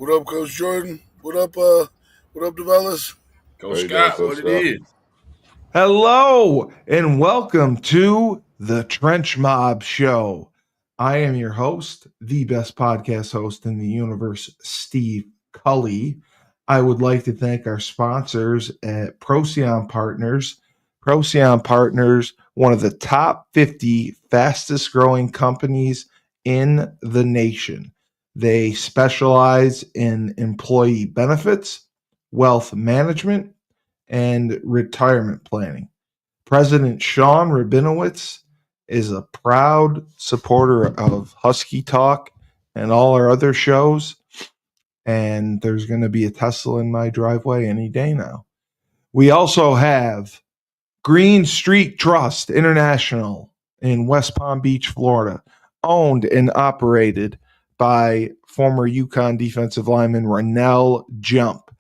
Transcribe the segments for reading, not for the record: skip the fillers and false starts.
What up, Coach Jordan? What up, Developers? Go Scott, what it is. Hello and welcome to the Trench Mob Show. I am your host, the best podcast host in the universe, Steve Cully. I would like to thank our sponsors at Procyon Partners. Procyon Partners, one of the top 50 fastest growing companies in the nation. They specialize in employee benefits, wealth management, and retirement planning. President Sean Rabinowitz is a proud supporter of Husky Talk and all our other shows. And there's going to be a Tesla in my driveway any day now. We also have Green Street Trust International in West Palm Beach, Florida, owned and operated by former UConn defensive lineman Rennell Jump.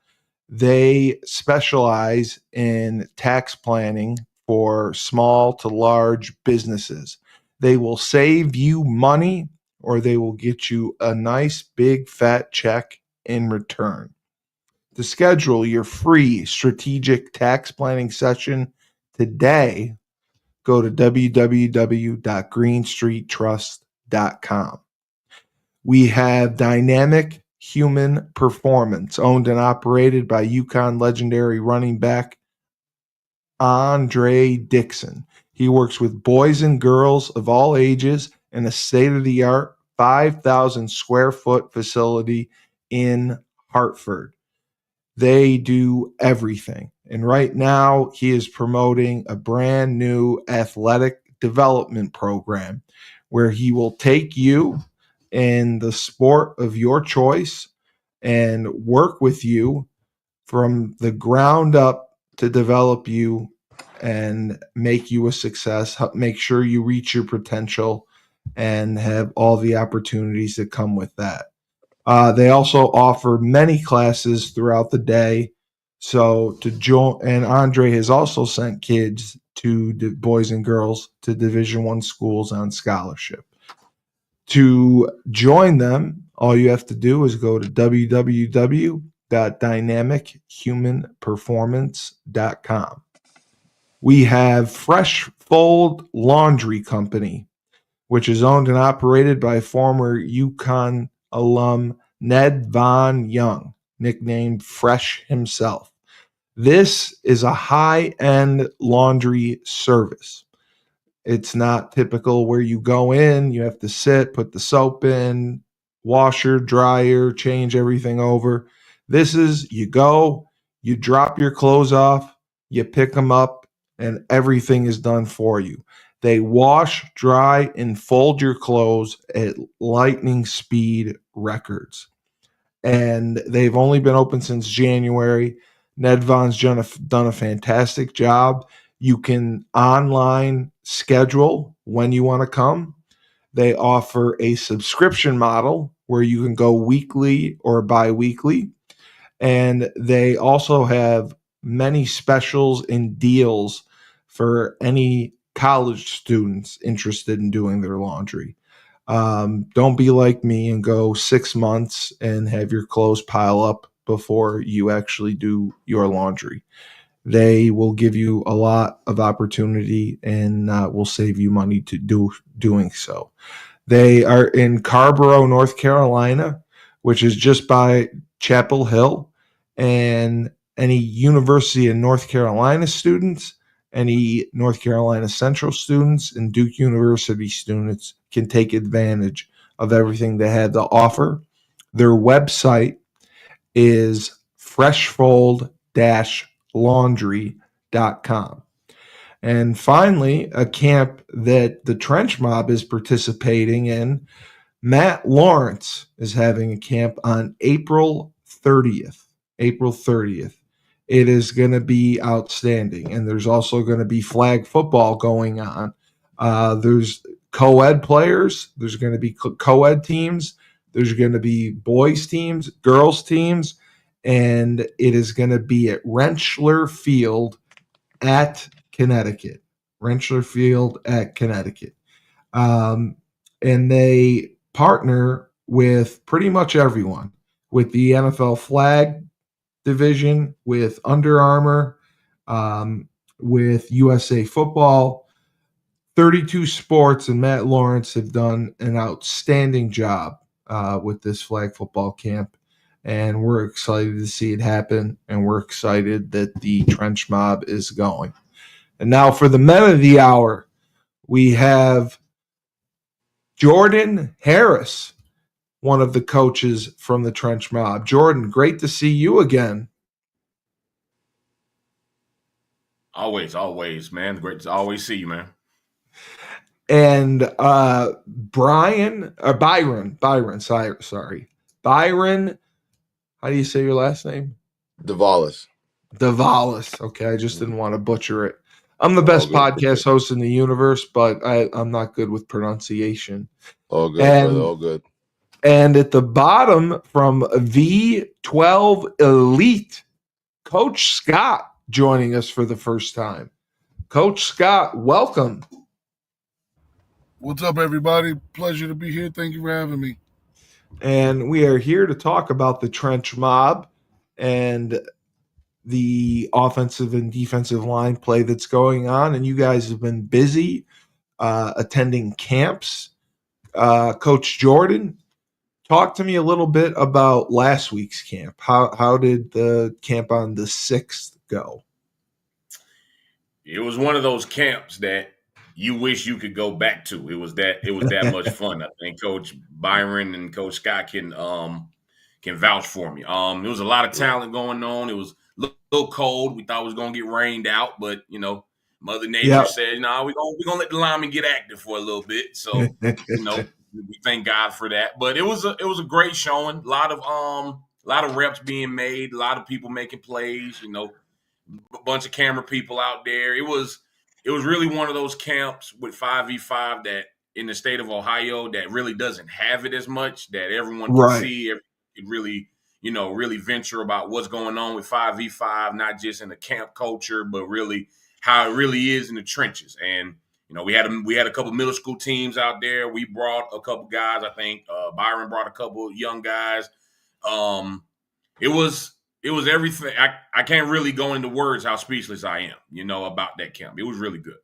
They specialize in tax planning for small to large businesses. They will save you money or they will get you a nice big fat check in return. To schedule your free strategic tax planning session today, go to www.greenstreettrust.com. We have Dynamic Human Performance, owned and operated by UConn legendary running back Andre Dixon. He works with boys and girls of all ages in a state-of-the-art 5,000 square foot facility in Hartford. They do everything. And right now he is promoting a brand new athletic development program where he will take you in the sport of your choice and work with you from the ground up to develop you and make you a success, make sure you reach your potential and have all the opportunities that come with that. They also offer many classes throughout the day. So to join, and Andre has also sent kids to boys and girls to Division I schools on scholarship. To join them, all you have to do is go to www.dynamichumanperformance.com. We have Fresh Fold Laundry Company, which is owned and operated by former UConn alum Ned Von Young, nicknamed Fresh himself. This is a high-end laundry service. It's not typical where you go in, you have to sit, put the soap in, washer, dryer, change everything over. This is you go, you drop your clothes off, you pick them up, and everything is done for you. They wash, dry, and fold your clothes at lightning speed records. And they've only been open since January. Ned Von's done a fantastic job. You can online schedule when you want to come. They offer a subscription model where you can go weekly or bi-weekly. And they also have many specials and deals for any college students interested in doing their laundry. Don't be like me and go 6 months and have your clothes pile up before you actually do your laundry. They will give you a lot of opportunity and will save you money to doing so. They are in Carborough, North Carolina, which is just by Chapel Hill. And any University of North Carolina students, any North Carolina Central students, and Duke University students can take advantage of everything they had to offer. Their website is freshfold-laundry.com. And finally, a camp that the Trench Mob is participating in, Matt Lawrence is having a camp on April 30th. It is going to be outstanding. And there's also going to be flag football going on. There's co-ed players. There's going to be co-ed teams. There's going to be boys teams, girls teams. And it is going to be at Rentschler Field at Connecticut. And they partner with pretty much everyone. with the NFL flag division, with Under Armour, with USA Football, 32 Sports, and Matt Lawrence have done an outstanding job with this flag football camp. And we're excited to see it happen. And we're excited that the Trench Mob is going. And now for the men of the hour, we have Jordan Harris, one of the coaches from the Trench Mob. Jordan, great to see you again. Always, man. Great to always see you, man. And Byron, how do you say your last name? Davalis. Okay, I just didn't want to butcher it. I'm the best podcast host in the universe, but I'm not good with pronunciation. All good, brother. All good. And at the bottom from V12 Elite, Coach Scott joining us for the first time. Coach Scott, welcome. What's up, everybody? Pleasure to be here. Thank you for having me. And we are here to talk about the Trench Mob and the offensive and defensive line play that's going on. And you guys have been busy attending camps. Coach Jordan, talk to me a little bit about last week's camp. How did the camp on the 6th go? It was one of those camps that you wish you could go back to. It was that much fun. I think Coach Byron and Coach Scott can vouch for me. There was a lot of talent going on. It was a little cold. We thought it was going to get rained out, but Mother Nature said, we're gonna let the linemen get active for a little bit. So we thank God for that. But it was a great showing. A lot of reps being made. A lot of people making plays. A bunch of camera people out there. It was really one of those camps with 5v5 that in the state of Ohio that really doesn't have it as much, that everyone can see, can really, really venture about what's going on with 5v5, not just in the camp culture, but really how it really is in the trenches. And, we had a couple middle school teams out there. We brought a couple guys. I think Byron brought a couple young guys. It was everything. I can't really go into words how speechless I am, about that camp. It was really good.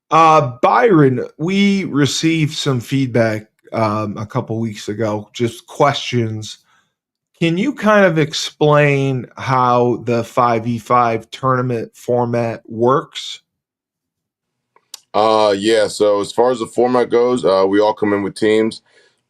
Byron, we received some feedback a couple weeks ago, just questions. Can you kind of explain how the 5v5 tournament format works? Yeah. So as far as the format goes, we all come in with teams.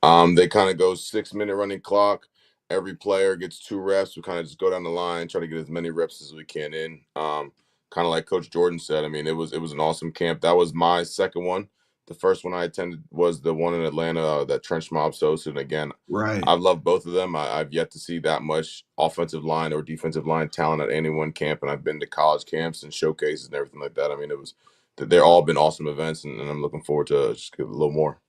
They kind of go 6-minute running clock. Every player gets 2 reps. We kind of just go down the line, try to get as many reps as we can in. Kind of like Coach Jordan said, I mean, it was an awesome camp. That was my second one. The first one I attended was the one in Atlanta that Trench Mob hosted. And again, I've loved both of them. I've yet to see that much offensive line or defensive line talent at any one camp. And I've been to college camps and showcases and everything like that. I mean, they're all been awesome events, and I'm looking forward to just get a little more.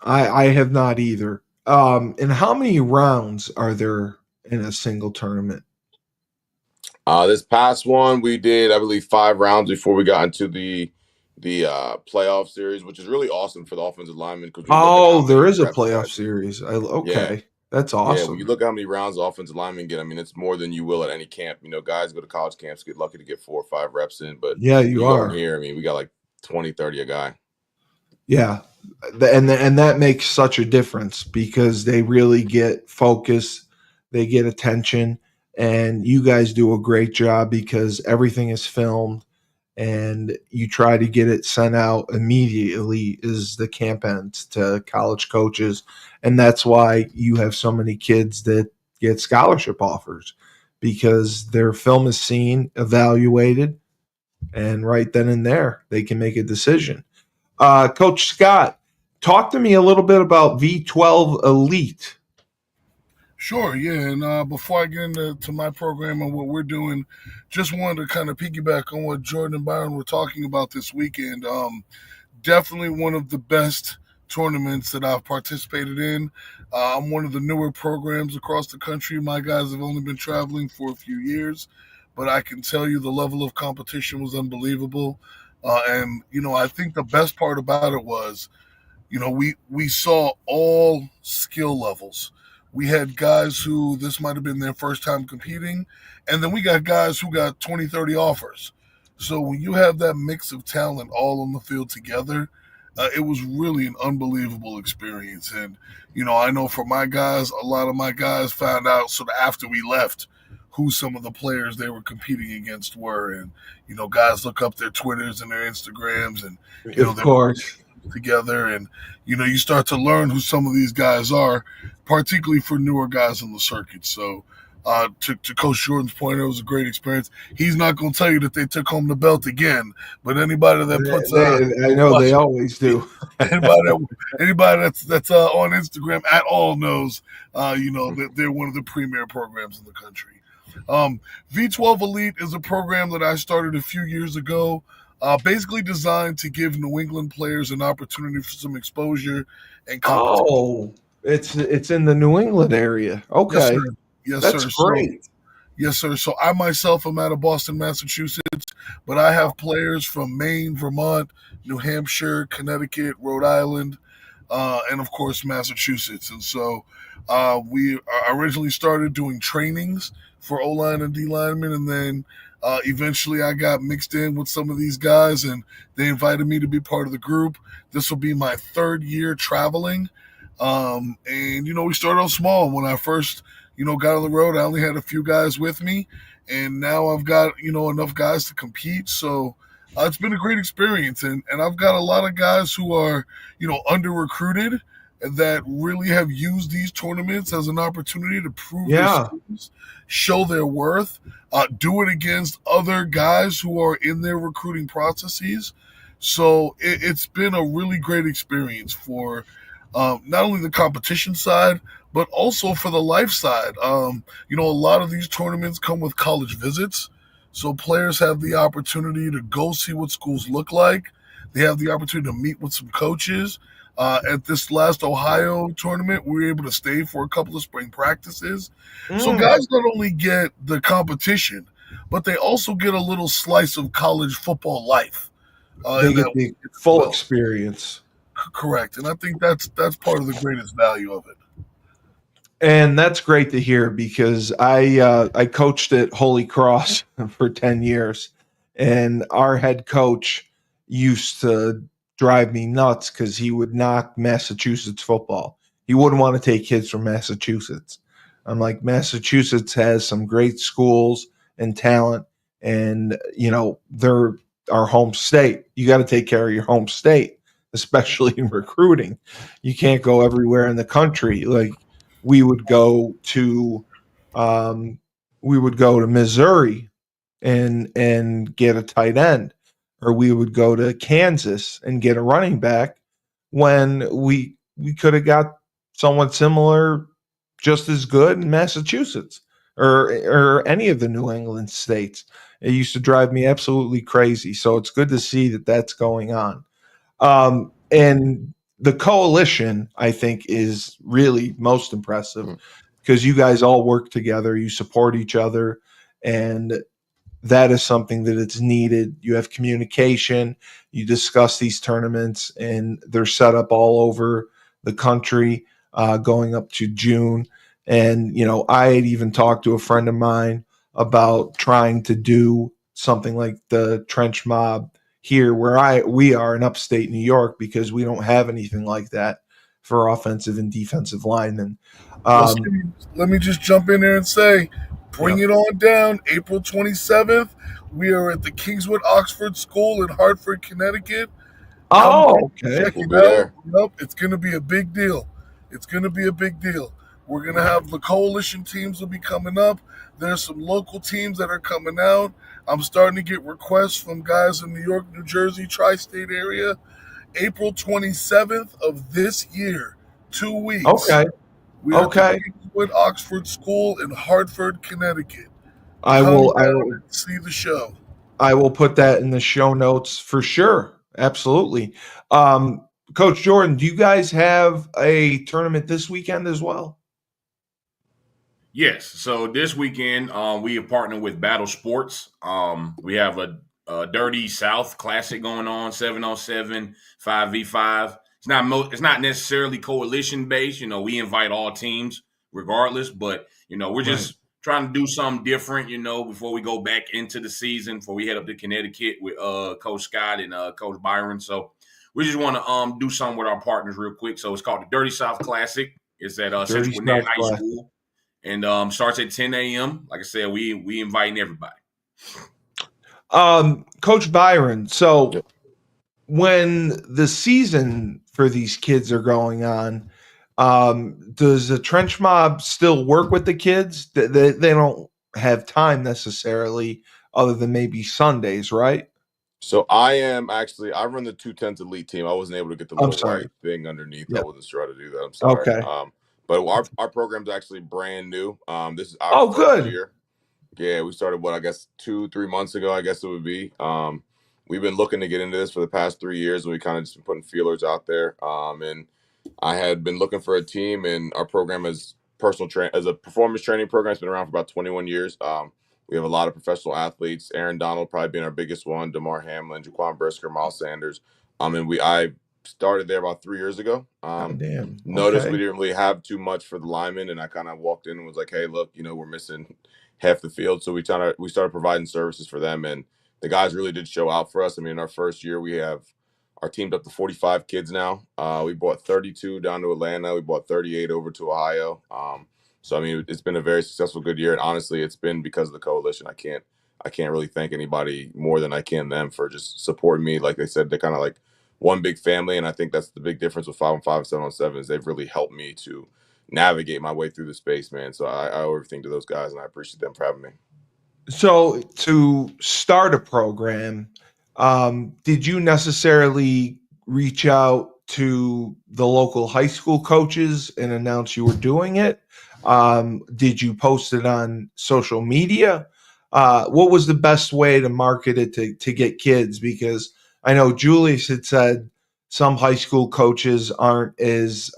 I have not either. And how many rounds are there in a single tournament? This past one we did, I believe, 5 rounds before we got into the playoff series, which is really awesome for the offensive linemen. There is a playoff series. That's awesome. Yeah, when you look at how many rounds the offensive linemen get, I mean, it's more than you will at any camp. Guys go to college camps, get lucky to get 4 or 5 reps in, but you are here. I mean, we got like 20, 30 a guy. Yeah. And that makes such a difference because they really get focus, they get attention, and you guys do a great job because everything is filmed and you try to get it sent out immediately as the camp ends to college coaches. And that's why you have so many kids that get scholarship offers because their film is seen, evaluated, and right then and there they can make a decision. Coach Scott, talk to me a little bit about V12 Elite. Sure, yeah. And before I get into my program and what we're doing, just wanted to kind of piggyback on what Jordan and Byron were talking about this weekend. Definitely one of the best tournaments that I've participated in. I'm one of the newer programs across the country. My guys have only been traveling for a few years, but I can tell you the level of competition was unbelievable. And I think the best part about it was, we saw all skill levels. We had guys who this might have been their first time competing, and then we got guys who got 20, 30 offers. So when you have that mix of talent all on the field together, it was really an unbelievable experience. And, I know for my guys, a lot of my guys found out sort of after we left who some of the players they were competing against were. And, guys look up their Twitters and their Instagrams and, Of course. together. And, you start to learn who some of these guys are, particularly for newer guys on the circuit. So, to Coach Jordan's point, it was a great experience. He's not going to tell you that they took home the belt again, but anybody that puts I know they always do. anybody that's on Instagram at all knows, that they're one of the premier programs in the country. V12 Elite is a program that I started a few years ago, basically designed to give New England players an opportunity for some exposure and competition. Oh, it's in the New England area. Okay. Yes, That's sir. great. Yes, sir. So I myself am out of Boston, Massachusetts, but I have players from Maine, Vermont, New Hampshire, Connecticut, Rhode Island, and of course Massachusetts. And so we originally started doing trainings for O-line and D-linemen, and then eventually I got mixed in with some of these guys, and they invited me to be part of the group. This will be my third year traveling. And, we started off small. When I first got on the road, I only had a few guys with me, and now I've got, enough guys to compete. So it's been a great experience. And I've got a lot of guys who are, under recruited that really have used these tournaments as an opportunity to prove their skills, show their worth, do it against other guys who are in their recruiting processes. So it's been a really great experience for not only the competition side, but also for the life side. A lot of these tournaments come with college visits. So players have the opportunity to go see what schools look like. They have the opportunity to meet with some coaches. At this last Ohio tournament, we were able to stay for a couple of spring practices. So guys not only get the competition, but they also get a little slice of college football life. They get the full experience. Correct. And I think that's part of the greatest value of it. And that's great to hear, because I coached at Holy Cross for 10 years, and our head coach used to drive me nuts because he would knock Massachusetts football. He wouldn't want to take kids from Massachusetts. I'm like, Massachusetts has some great schools and talent, and they're our home state. You got to take care of your home state, especially in recruiting. You can't go everywhere in the country. Like, we would go to Missouri and get a tight end, or we would go to Kansas and get a running back, when we could have got someone similar, just as good, in Massachusetts or any of the New England states. It used to drive me absolutely crazy. So it's good to see that that's going on. And the coalition, I think, is really most impressive, because you guys all work together, you support each other, and that is something that it's needed. You have communication, you discuss these tournaments, and they're set up all over the country, going up to June. And, I had even talked to a friend of mine about trying to do something like the trench mob here where we are in upstate New York, because we don't have anything like that for offensive and defensive linemen. Let me just jump in there and say, bring it on down. April 27th, we are at the Kingswood Oxford School in Hartford, Connecticut. Okay. Check it out. Yep, it's going to be a big deal. We're going to have the coalition teams will be coming up. There's some local teams that are coming out. I'm starting to get requests from guys in New York, New Jersey, tri-state area. April 27th of this year, 2 weeks. Okay. We are at the Kingswood Oxford School in Hartford, Connecticut. I will see the show. I will put that in the show notes for sure. Absolutely. Coach Jordan, do you guys have a tournament this weekend as well? Yes. So this weekend, we have partnered with Battle Sports. We have a Dirty South Classic going on, 7-on-7, 5v5. It's not necessarily coalition based. We invite all teams. regardless. But we're just trying to do something different, before we go back into the season, before we head up to Connecticut with Coach Scott and Coach Byron. So we just want to do something with our partners real quick. So it's called the Dirty South Classic. It's at Central Gwinnett High School, and starts at 10 a.m. Like I said, we inviting everybody. Coach Byron, so when the season for these kids are going on, does the Trench Mob still work with the kids? They don't have time necessarily other than maybe Sundays, right? So I run the 210s elite team. I wasn't able to get the little white thing underneath. Yep. I wasn't sure how to do that. I'm sorry. Okay. But our program's actually brand new. This is our first year. Yeah, we started, I guess 2-3 months ago, I guess it would be. We've been looking to get into this for the past 3 years, and we kind of just been putting feelers out there. And I had been looking for a team, and our program is as a performance training program. It's been around for about 21 years. We have a lot of professional athletes. Aaron Donald probably being our biggest one, DeMar Hamlin, Jaquan Brisker, Miles Sanders. I started there about 3 years ago. Noticed we didn't really have too much for the linemen, and I kind of walked in and was like, hey, look, we're missing half the field. So we started providing services for them, and the guys really did show out for us. I mean, our first year, we have our team's up to 45 kids now. We brought 32 down to Atlanta. We brought 38 over to Ohio. So I mean, it's been a very successful, good year, and honestly, it's been because of the coalition. I can't really thank anybody more than I can them for just supporting me. Like they said, they're kind of like one big family, and I think that's the big difference with 5-on-5 and 7-on-7 is they've really helped me to navigate my way through the space, man. So I owe everything to those guys, and I appreciate them for having me. So to start a program, did you necessarily reach out to the local high school coaches and announce you were doing it? Did you post it on social media? What was the best way to market it to get kids? Because I know Julius had said some high school coaches aren't as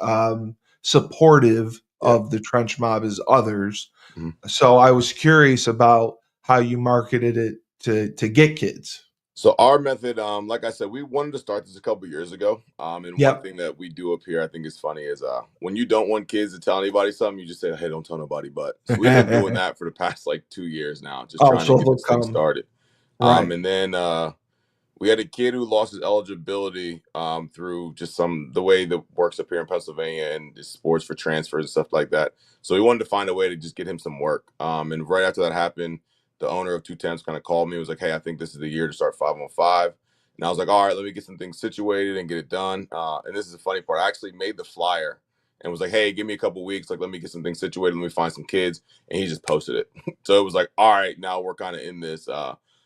supportive of the Trench Mob as others. Mm-hmm. So I was curious about how you marketed it to get kids. So our method, like I said, we wanted to start this a couple of years ago. And one thing that we do up here, I think is funny is when you don't want kids to tell anybody something, you just say, hey, don't tell nobody. But so we've been doing that for the past 2 years now, just trying to get this thing started. Right. And then we had a kid who lost his eligibility through just the way that works up here in Pennsylvania and the sports for transfers and stuff like that. So we wanted to find a way to just get him some work. And right after that happened, the owner of 210s kind of called me and was like, hey, I think this is the year to start 5-on-5. And I was like, all right, let me get some things situated and get it done. And this is the funny part. I actually made the flyer and was like, hey, give me a couple weeks. Let me get some things situated. Let me find some kids. And he just posted it. So it was like, all right, now we're kind of in this.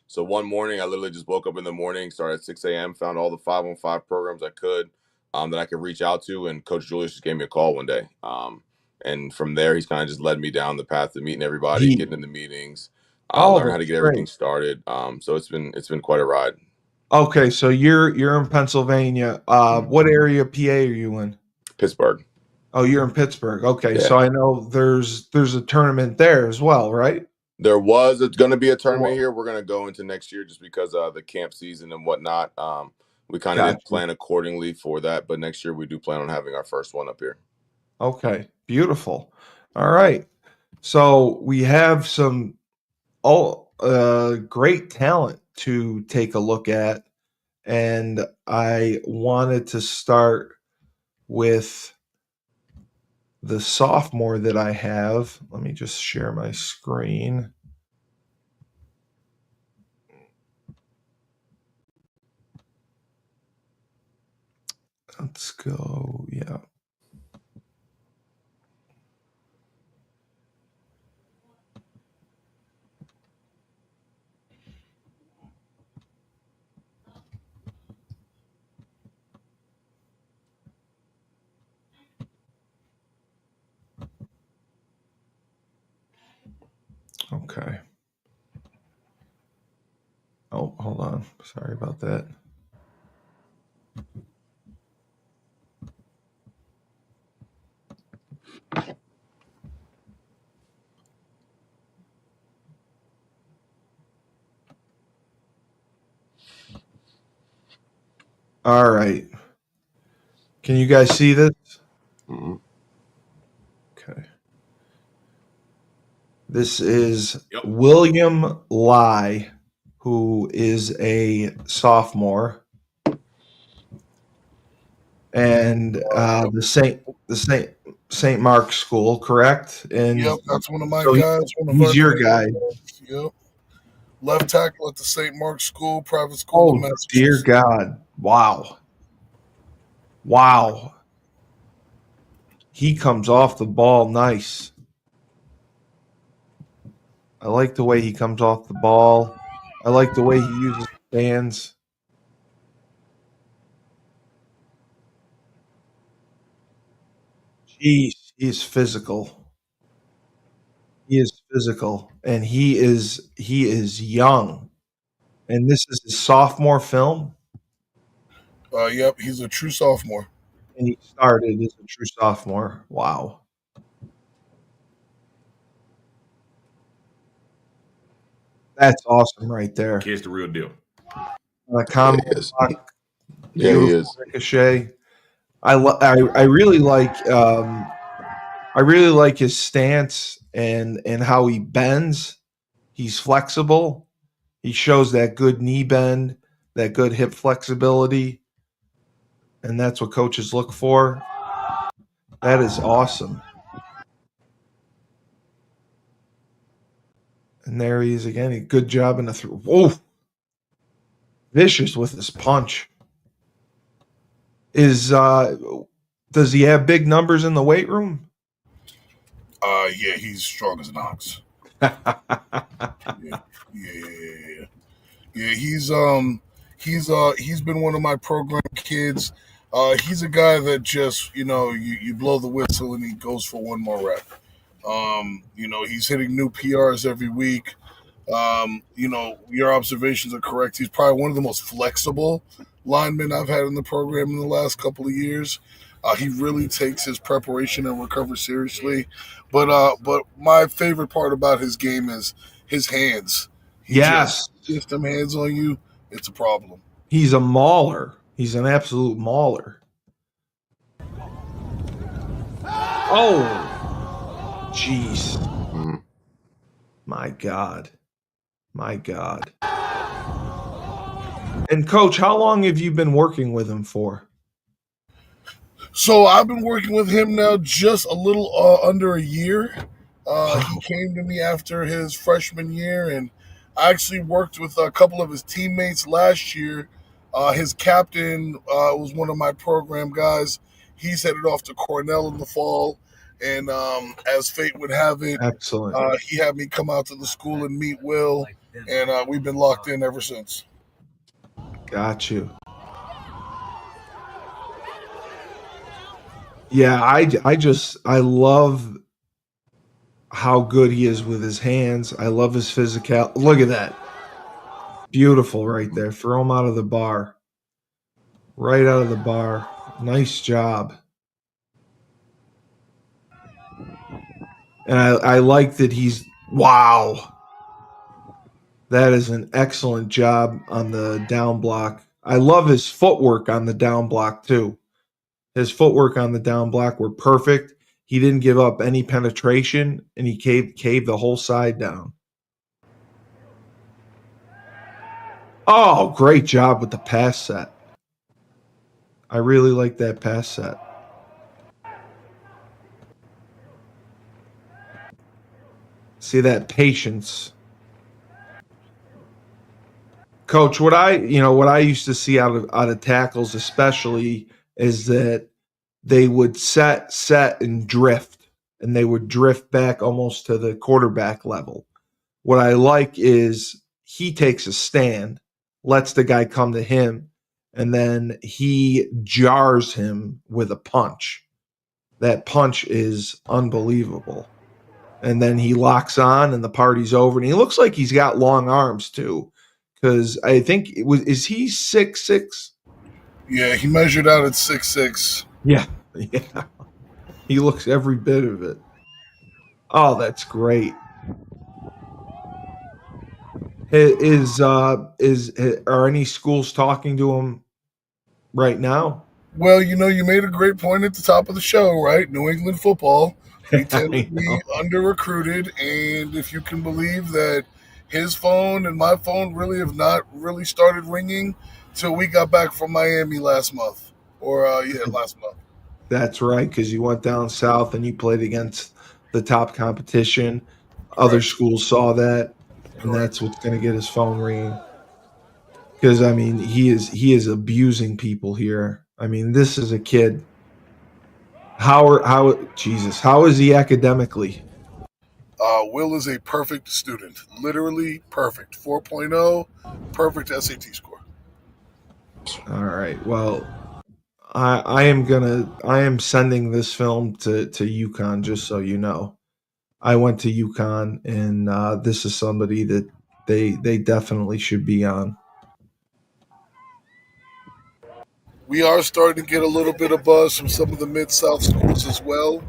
So one morning, I literally just woke up in the morning, started at 6 a.m., found all the 5-on-5 programs I could that I could reach out to. And Coach Julius just gave me a call one day. And from there, he's kind of just led me down the path to meeting everybody, getting in the meetings. Learn how to get everything started. So it's been quite a ride. Okay, so you're in Pennsylvania. What area of PA are you in? Pittsburgh. Oh, you're in Pittsburgh. Okay, so I know there's a tournament there as well, right? It's going to be a tournament here. We're going to go into next year just because of the camp season and whatnot. We kind of didn't plan accordingly for that, but next year we do plan on having our first one up here. Okay, beautiful. All right, so we have some great talent to take a look at, and I wanted to start with the sophomore that I have. Let me just share my screen. Let's go. Yeah. Okay. Oh, hold on. Sorry about that. All right. Can you guys see this? Mm-hmm. Okay. This is Yep. William Lai, who is a sophomore, and the St. Mark's School, correct? And Yep, that's one of my so guys. One of he's our your great guy. guys. Yep. Left tackle at the St. Mark's School, private school in Oh, dear Massachusetts. God. Wow. He comes off the ball nice. I like the way he comes off the ball. I like the way he uses his hands. Jeez, he is physical. He is physical, and he is young. And this is his sophomore film, Yep, he's a true sophomore. and he started as a true sophomore. Wow. That's awesome right there. Kid's the real deal. A combo Yeah, he is. block, Yeah, he beautiful is. ricochet. I really like his stance and how he bends. He's flexible. He shows that good knee bend, that good hip flexibility, and that's what coaches look for. That is awesome. And there he is again. Good job in the throw. Whoa. Vicious with his punch. Does he have big numbers in the weight room? Yeah, he's strong as an ox. Yeah. He's been one of my program kids. He's a guy that just, you blow the whistle and he goes for one more rep. He's hitting new PRs every week. Your observations are correct. He's probably one of the most flexible linemen I've had in the program in the last couple of years. He really takes his preparation and recovery seriously. But my favorite part about his game is his hands. He Yes. just gets them hands on you, it's a problem. He's a mauler. He's an absolute mauler. Oh, jeez. Mhm. My God. And Coach, how long have you been working with him for? So I've been working with him now just a little under a year. He came to me after his freshman year, and I actually worked with a couple of his teammates last year. His captain was one of my program guys. He's headed off to Cornell in the fall, and as fate would have it, Excellent. he had me come out to the school and meet Will, and we've been locked in ever since. Got you. Yeah, I love how good he is with his hands. I love his physical. Look at that. Beautiful right there. Throw him out of the bar. Right out of the bar. Nice job. And I like that wow. That is an excellent job on the down block. I love his footwork on the down block too. His footwork on the down block were perfect. He didn't give up any penetration, and he caved the whole side down. Oh, great job with the pass set. I really like that pass set. See that patience. Coach, what I used to see out of tackles especially is that they would set and drift, and they would drift back almost to the quarterback level. What I like is he takes a stand, lets the guy come to him, and then he jars him with a punch. That punch is unbelievable. And then he locks on, and the party's over. And he looks like he's got long arms too, because I think is he 6'6"? Yeah, he measured out at 6'6". Yeah. He looks every bit of it. Oh, that's great. Are any schools talking to him right now? Well, you made a great point at the top of the show, right? New England football. They tend to I be know. under recruited, and if you can believe that his phone and my phone really have not really started ringing till we got back from Miami last month, or last month. That's right, because you went down south and you played against the top competition. Other Correct. schools saw that, and that's Correct. what's going to get his phone ringing. Because I mean, he is abusing people here. I mean, this is a kid. How is he academically? Will is a perfect student, literally perfect. 4.0, perfect SAT score. All right. Well, I am sending this film to UConn, just so you know. I went to UConn, and this is somebody that they definitely should be on. We are starting to get a little bit of buzz from some of the Mid South schools as well.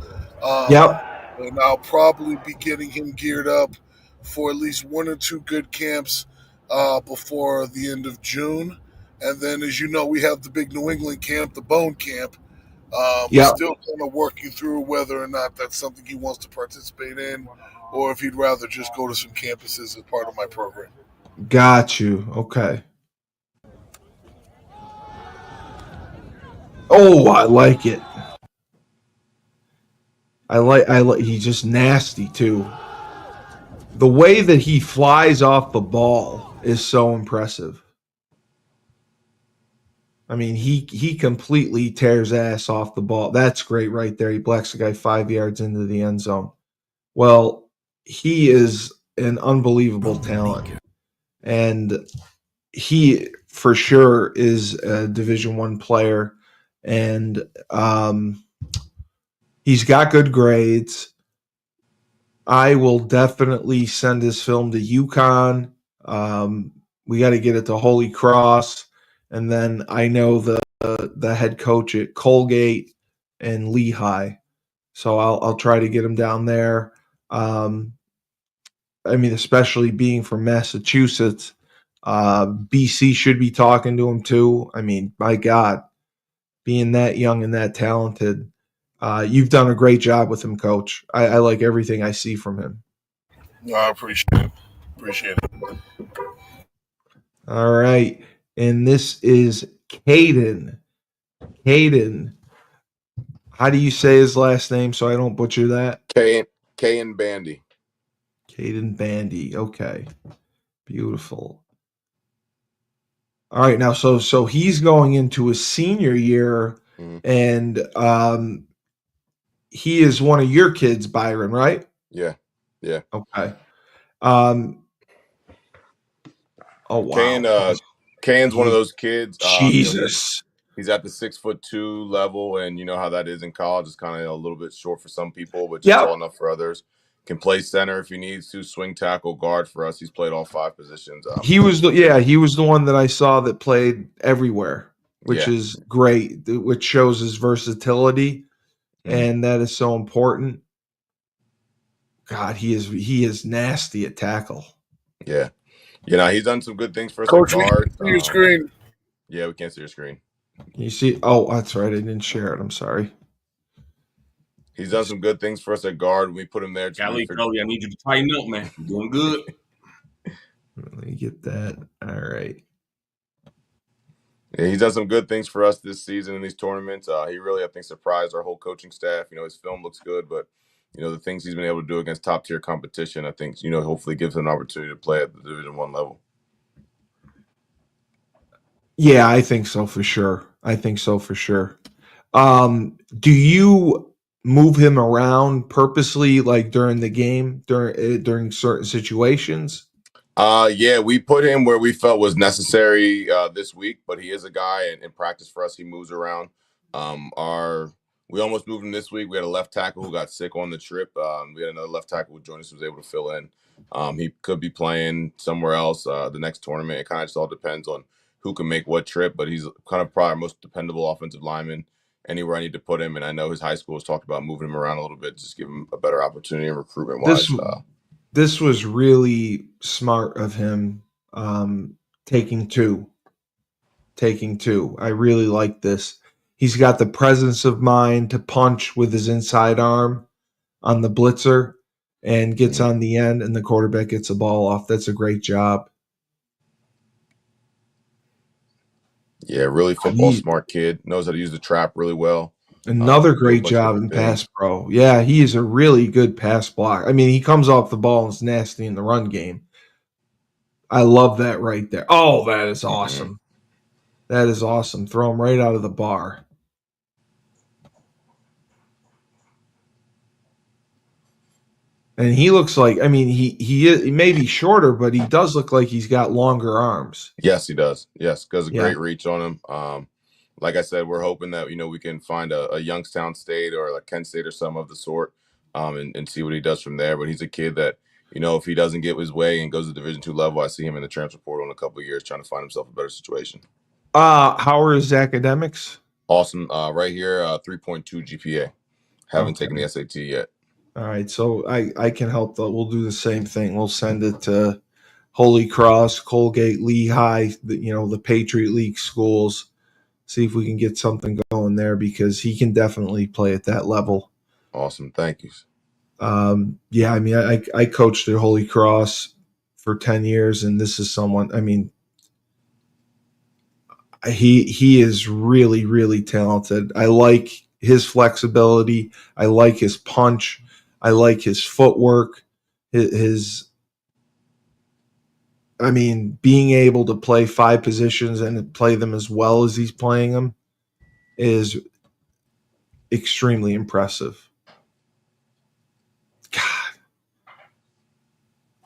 Yep. And I'll probably be getting him geared up for at least one or two good camps before the end of June. And then, as you know, we have the big New England camp, the Bone Camp. Yep. Still kind of working through whether or not that's something he wants to participate in, or if he'd rather just go to some campuses as part of my program. Got you. Okay. Oh, I like it. I like he's just nasty too. The way that he flies off the ball is so impressive. I mean, he completely tears ass off the ball. That's great right there. He blacks the guy 5 yards into the end zone. Well, he is an unbelievable talent, and he for sure is a Division One player, and he's got good grades. I will definitely send his film to UConn. We got to get it to Holy Cross, and then I know the head coach at Colgate and Lehigh, so I'll try to get him down there. I mean, especially being from Massachusetts, BC should be talking to him too. I mean, my God, being that young and that talented, you've done a great job with him, Coach. I like everything I see from him. No, I appreciate it. Appreciate it. All right. And this is Caden. Caden. How do you say his last name so I don't butcher that? Kaiymen Mbandi. Kaiymen Mbandi. Okay. Beautiful. All right. Now, so he's going into his senior year, and he is one of your kids, Byron, right? Yeah. Yeah. Okay. Oh, wow. Kane's one of those kids. Jesus. He's at the 6'2" level, and you know how that is in college. It's kind of a little bit short for some people, but just tall enough for others. Can play center if he needs to, swing tackle, guard for us. He's played all 5 positions. He was the one that I saw that played everywhere, which is great, which shows his versatility, and that is so important. God, he is nasty at tackle. Yeah. You know, he's done some good things for us Coach, at guard. see your screen. Yeah, we can't see your screen. You see? Oh, that's right. I didn't share it. I'm sorry. He's done some good things for us at guard. We put him there. Callie, I need you to tighten up, man. You're doing good. Let me get that. All right. Yeah, he's done some good things for us this season in these tournaments. He really, I think, surprised our whole coaching staff. You know, his film looks good, but you know the things he's been able to do against top tier competition, I think, you know, hopefully gives him an opportunity to play at the Division I level. Yeah, I think so for sure. Do you move him around purposely, like during the game, during certain situations? Yeah, we put him where we felt was necessary this week, but he is a guy in practice for us. He moves around. We almost moved him this week. We had a left tackle who got sick on the trip. We had another left tackle who Jonas was able to fill in. He could be playing somewhere else the next tournament. It kind of just all depends on who can make what trip, but he's kind of probably our most dependable offensive lineman anywhere I need to put him. And I know his high school has talked about moving him around a little bit, just give him a better opportunity recruitment-wise. This was really smart of him, taking two. I really like this. He's got the presence of mind to punch with his inside arm. on the blitzer and gets on the end, and the quarterback gets the ball off. That's a great job. Yeah, really football smart kid. Knows how to use the trap really well. Another great job in pass pro. Yeah, he is a really good pass block. I mean, he comes off the ball and is nasty in the run game. I love that right there. Oh, that is awesome. That is awesome. Throw him right out of the bar. And he looks like, I mean, he may be shorter, but he does look like he's got longer arms. Yes, he does. Yes, does a great reach on him. Like I said, we're hoping that we can find a Youngstown State or like Kent State or some of the sort, and see what he does from there. But he's a kid that if he doesn't get his way and goes to Division II level, I see him in the transfer portal in a couple of years trying to find himself a better situation. How are his academics? Awesome. Right here, 3.2 GPA. Haven't taken the SAT yet. All right, so I can help though. We'll do the same thing. We'll send it to Holy Cross, Colgate, Lehigh, the Patriot League schools. See if we can get something going there because he can definitely play at that level. Awesome, thank you. Yeah, I mean, I coached at Holy Cross for 10 years, and this is someone. I mean, he is really, really talented. I like his flexibility. I like his punch. I like his footwork. I mean, being able to play 5 positions and play them as well as he's playing them is extremely impressive.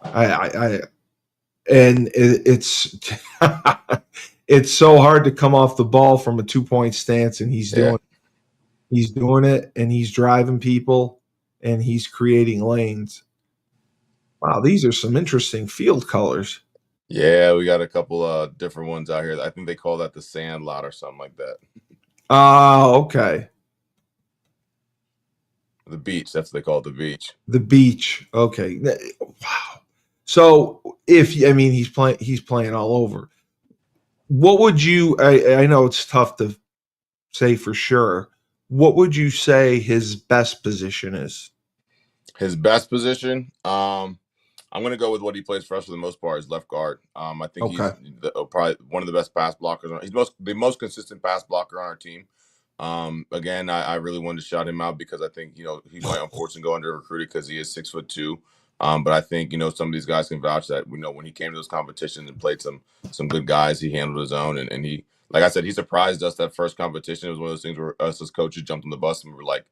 God, it's it's so hard to come off the ball from a 2-point stance, and he's doing it, and he's driving people, and he's creating lanes. Wow, these are some interesting field colors. Yeah, we got a couple different ones out here. I think they call that the sand lot or something like that. Oh, okay. The beach. That's what they call it, the beach. The beach. Okay. Wow. So he's playing all over. What would you? I know it's tough to say for sure. What would you say his best position is? His best position. I'm going to go with what he plays for us for the most part is left guard. I think he's probably one of the best pass blockers. He's the most consistent pass blocker on our team. Again, I really wanted to shout him out because I think he's my unfortunate go under recruited because he is 6'2". But I think some of these guys can vouch that when he came to those competitions and played some good guys, he handled his own and he, like I said, he surprised us that first competition. It was one of those things where us as coaches jumped on the bus and we were like,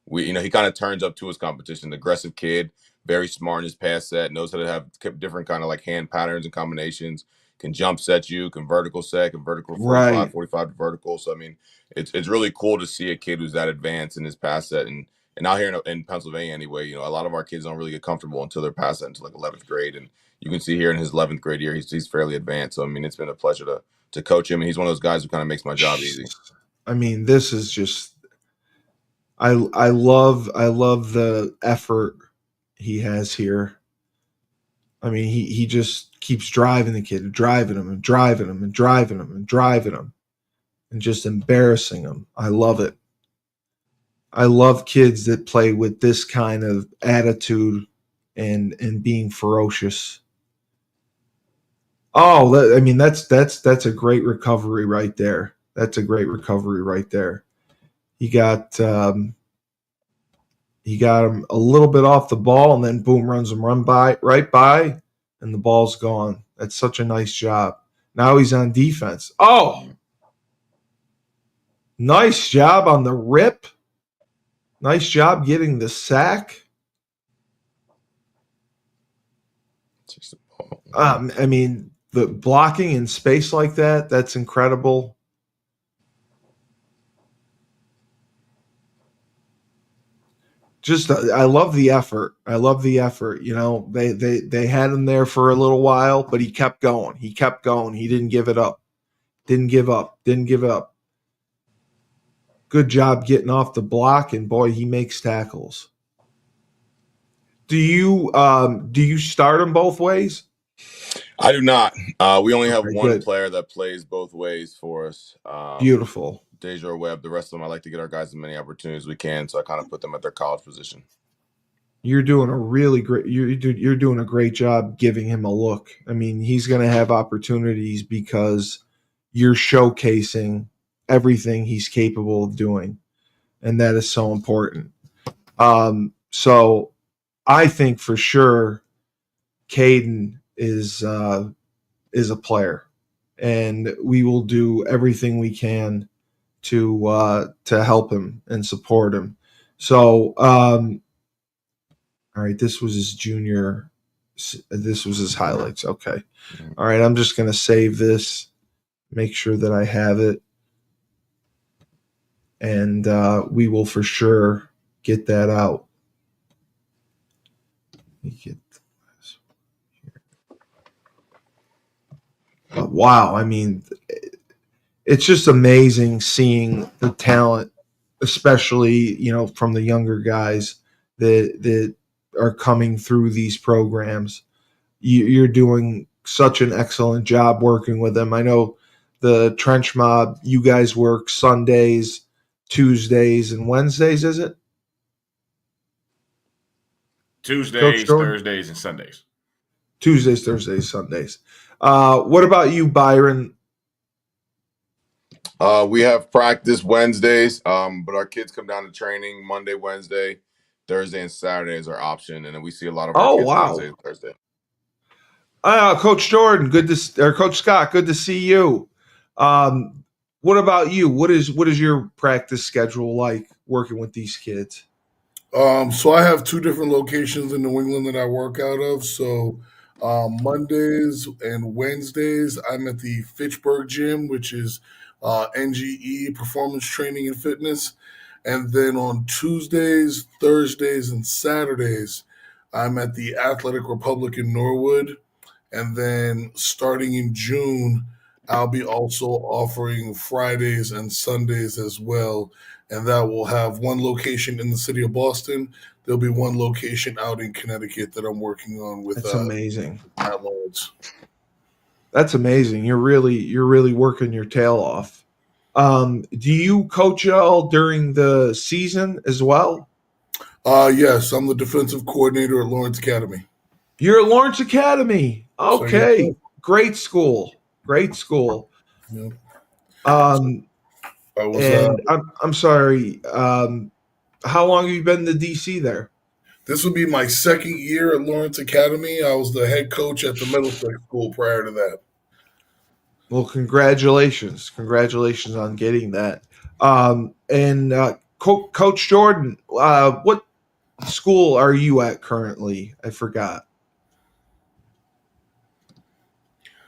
he kind of turns up to his competition. Aggressive kid, very smart in his pass set, knows how to have different kind of like hand patterns and combinations. Can jump set you, can vertical set, can vertical 45 to vertical. So I mean, it's really cool to see a kid who's that advanced in his pass set. And out here in Pennsylvania anyway, a lot of our kids don't really get comfortable until they're past that until like 11th grade. And you can see here in his 11th grade year, he's fairly advanced. So I mean, it's been a pleasure to coach him, and he's one of those guys who kind of makes my job easy. I mean, this is just. I love the effort he has here. I mean, he just keeps driving the kid, driving him and driving him and driving him and driving him and just embarrassing him. I love it. I love kids that play with this kind of attitude and being ferocious. Oh, I mean, that's a great recovery right there. That's a great recovery right there. He got him a little bit off the ball, and then boom, runs him right by, and the ball's gone. That's such a nice job. Now he's on defense. Oh, nice job on the rip. Nice job getting the sack. I mean, the blocking in space like that's incredible. Just, I love the effort. I love the effort. They had him there for a little while, but he kept going. He kept going. He didn't give it up. Didn't give up. Good job getting off the block, and boy, he makes tackles. Do you start him both ways? I do not. We only have one player that plays both ways for us. Beautiful. Deja Webb. The rest of them, I like to get our guys as many opportunities as we can, so I kind of put them at their college position. You're doing a really great. You're doing a great job giving him a look. I mean, he's going to have opportunities because you're showcasing everything he's capable of doing, and that is so important. So I think for sure, Kaiymen is a player, and we will do everything we can to help him and support him. So. All right, this was his junior. This was his highlights. Okay. All right, I'm just going to save this, make sure that I have it, and we will for sure get that out. Let me get this here. Wow, I mean, it's just amazing seeing the talent, especially from the younger guys that are coming through these programs. You're doing such an excellent job working with them. I know the Trench Mob, you guys work Sundays, Tuesdays, and Wednesdays, is it? Tuesdays, Thursdays, and Sundays. Tuesdays, Thursdays, Sundays. What about you, Byron? We have practice Wednesdays, but our kids come down to training Monday, Wednesday, Thursday, and Saturday is our option, and then we see a lot of our kids Wednesday and Thursday. Coach Jordan, Coach Scott, good to see you. What about you? What is your practice schedule like working with these kids? So I have two different locations in New England that I work out of. So Mondays and Wednesdays, I'm at the Fitchburg Gym, which is NGE Performance Training and Fitness. And then on Tuesdays, Thursdays, and Saturdays, I'm at the Athletic Republic in Norwood. And then starting in June, I'll be also offering Fridays and Sundays as well. And that will have one location in the city of Boston. There'll be one location out in Connecticut that I'm working on with. That's amazing. That's amazing. You're really working your tail off. Do you coach all during the season as well? Yes, I'm the defensive coordinator at Lawrence Academy. You're at Lawrence Academy. Okay. So, great school. Yeah. I'm sorry. How long have you been in the DC there? This would be my second year at Lawrence Academy. I was the head coach at the Middlesex School prior to that. Well, congratulations on getting that. Coach Jordan, what school are you at currently? I forgot.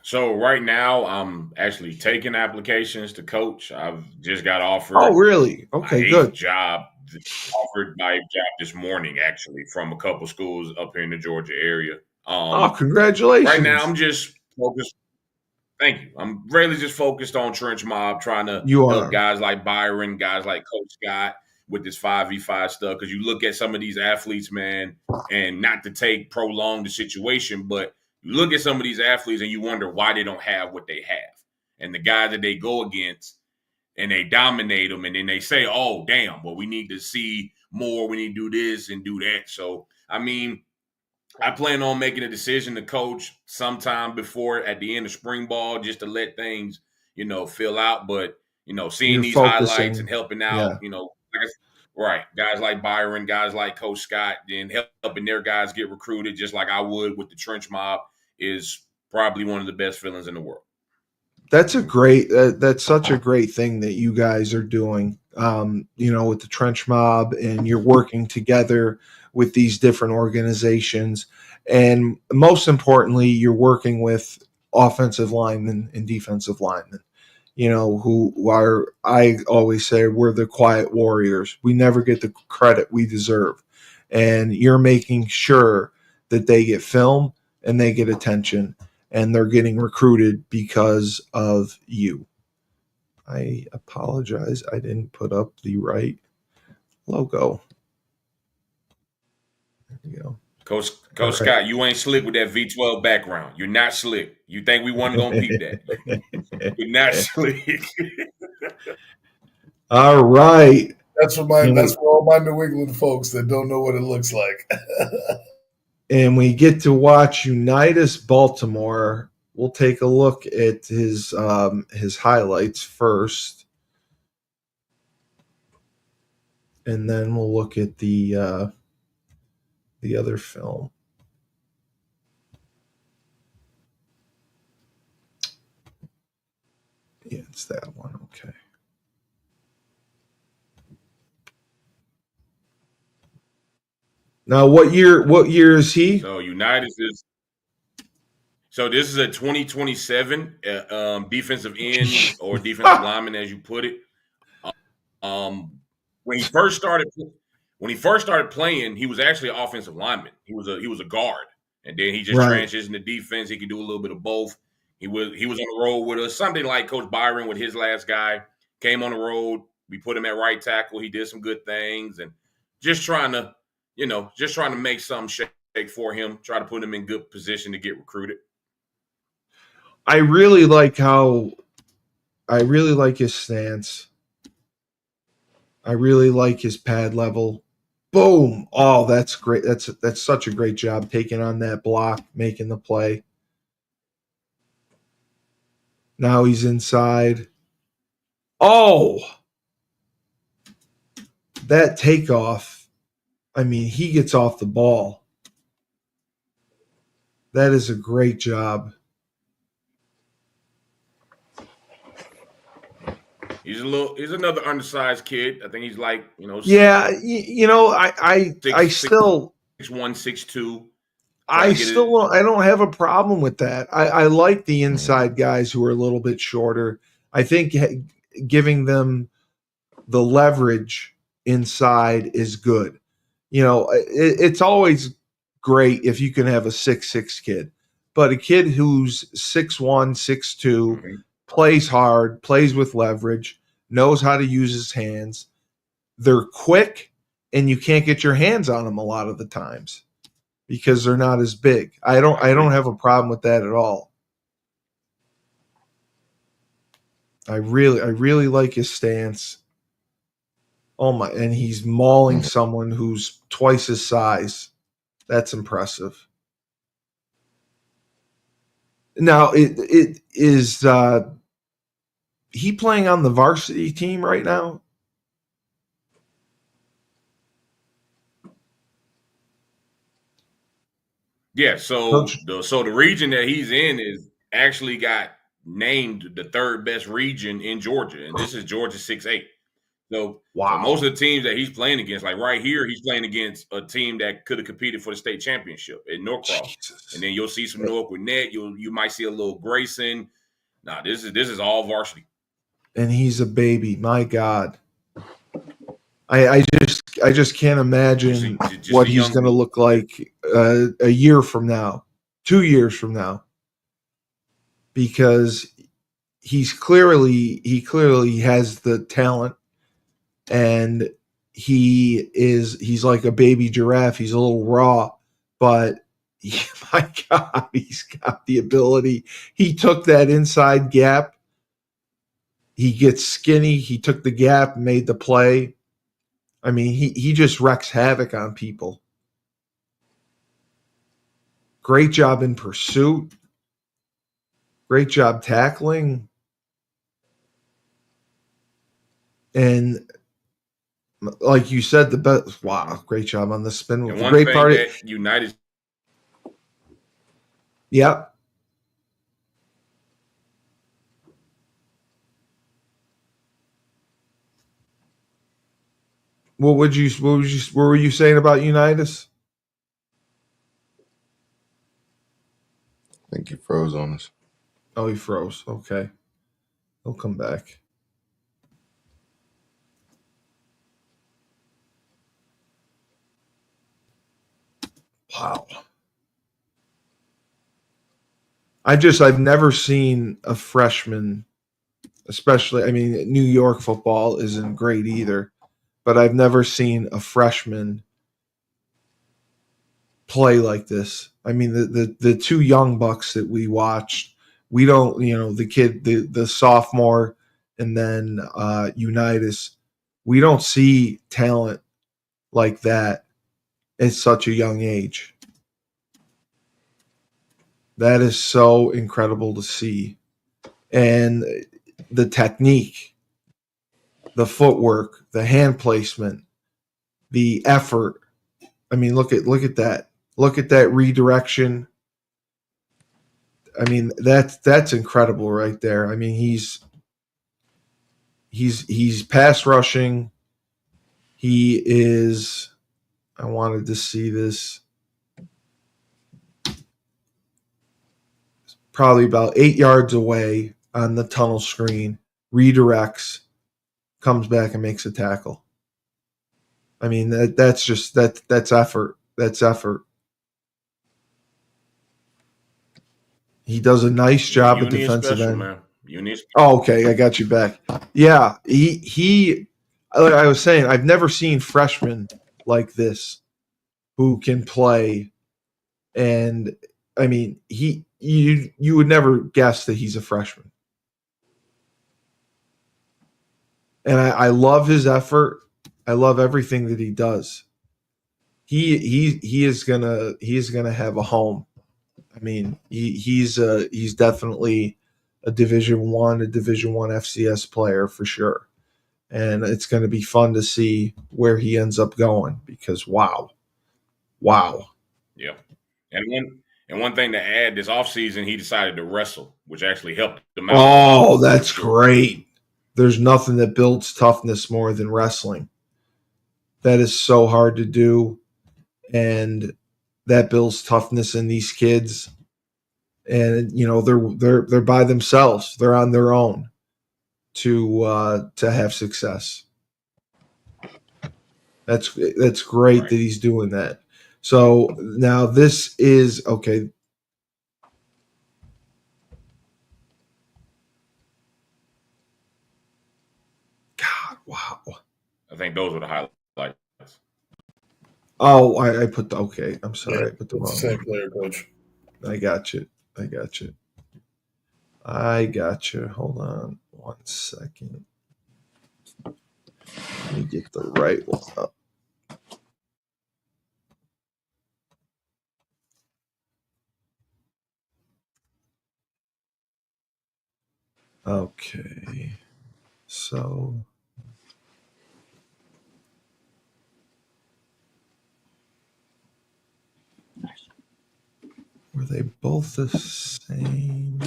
So right now, I'm actually taking applications to coach. I've just got offered. Oh, really? Okay, good. Offered my job this morning, actually, from a couple schools up here in the Georgia area. Congratulations! Right now, I'm just focused. Thank you. I'm really just focused on Trench Mob, trying to help guys like Byron, guys like Coach Scott with this 5v5 stuff. Because you look at some of these athletes, man, and not to prolong the situation, but you look at some of these athletes and you wonder why they don't have what they have. And the guys that they go against and they dominate them, and then they say, oh, damn, well, we need to see more. We need to do this and do that. So, I mean, I plan on making a decision to coach sometime before at the end of spring ball just to let things, fill out. But, seeing these highlights and helping out, right, guys like Byron, guys like Coach Scott, and helping their guys get recruited just like I would with the Trench Mob is probably one of the best feelings in the world. That's such a great thing that you guys are doing, with the Trench Mob, and you're working together with these different organizations. And most importantly, you're working with offensive linemen and defensive linemen, who are, I always say, we're the quiet warriors. We never get the credit we deserve. And you're making sure that they get film and they get attention and they're getting recruited because of you. I apologize. I didn't put up the right logo. There we go. Coach Scott, you ain't slick with that V12 background. You're not slick. You think we wasn't going to peep that. You're not slick. All right. That's for all my New England folks that don't know what it looks like. And we get to watch Unitas Baltimore. We'll take a look at his highlights first, and then we'll look at the other film. Yeah, it's that one. Okay. Now, what year is he? So Unitas is. So this is a 2027 defensive end or defensive lineman, as you put it. When he first started playing, he was actually an offensive lineman. He was a guard, and then he just transitioned to defense. He could do a little bit of both. He was on the road with us, something like Coach Byron with his last guy. Came on the road. We put him at right tackle. He did some good things, and just trying to make something shake for him. Try to put him in good position to get recruited. I really like his stance. I really like his pad level. Boom. Oh, that's great. That's such a great job taking on that block, making the play. Now he's inside. Oh, that takeoff. I mean, he gets off the ball. That is a great job. He's another undersized kid. I think he's like, Yeah, I still 6'1", 6'2". I don't have a problem with that. I like the inside guys who are a little bit shorter. I think giving them the leverage inside is good. It's always great if you can have a 6'6" kid, but a kid who's 6'1", 6'2", plays hard, plays with leverage, knows how to use his hands. They're quick, and you can't get your hands on them a lot of the times because they're not as big. I don't have a problem with that at all. I really like his stance. Oh my! And he's mauling someone who's twice his size. That's impressive. Now, it is he playing on the varsity team right now? Yeah. So the region that he's in is actually got named the third best region in Georgia, and this is Georgia 6A. So, so most of the teams that he's playing against, like right here, he's playing against a team that could have competed for the state championship at Norcross. Jesus. And then you'll see some Norwood Net. You might see a little Grayson. Nah, this is all varsity. And he's a baby. My God. I just can't imagine what he's going to look like a year from now, 2 years from now, because he clearly has the talent, and he's like a baby giraffe. He's a little raw, but my God, he's got the ability. He took that inside gap. He gets skinny. He took the gap, made the play. I mean, he just wreaks havoc on people. Great job in pursuit. Great job tackling. And like you said, the best. Wow, great job on the spin. And one great part that United. Yep. What were you saying about Unitas? I think he froze on us. Oh, he froze. Okay. He'll come back. Wow. I've never seen a freshman, especially, I mean, New York football isn't great either, but I've never seen a freshman play like this. I mean, the two young bucks that we watched, we don't, the kid, the sophomore, and then Unitas, We don't see talent like that at such a young age. That is so incredible to see. And the technique, the footwork, the hand placement, the effort. I mean, look at that. Look at that redirection. I mean, that's incredible right there. I mean, he's pass rushing. He is, I wanted to see this, probably about 8 yards away on the tunnel screen, redirects, comes back and makes a tackle. I mean, that's effort. That's effort. He does a nice job at defensive end. Man. Oh, okay, I got you back. Yeah, he. Like I was saying, I've never seen freshmen like this who can play, and I mean, you would never guess that he's a freshman. And I love his effort. I love everything that he does. He is gonna have a home. I mean, he's definitely a Division One FCS player for sure, and it's going to be fun to see where he ends up going because wow. Yeah, and one thing to add, this offseason, he decided to wrestle, which actually helped him out. Oh, that's great. There's nothing that builds toughness more than wrestling. That is so hard to do, and that builds toughness in these kids. And you know they're by themselves. They're on their own to have success. That's great Right. that he's doing that. So now this is okay. God, wow. I think those were the highlights. Oh, I put the okay. I'm sorry, Yeah, I put the it's wrong the same one. player, coach. I got you. Hold on 1 second. Let me get the right one up. Okay. So were they both the same?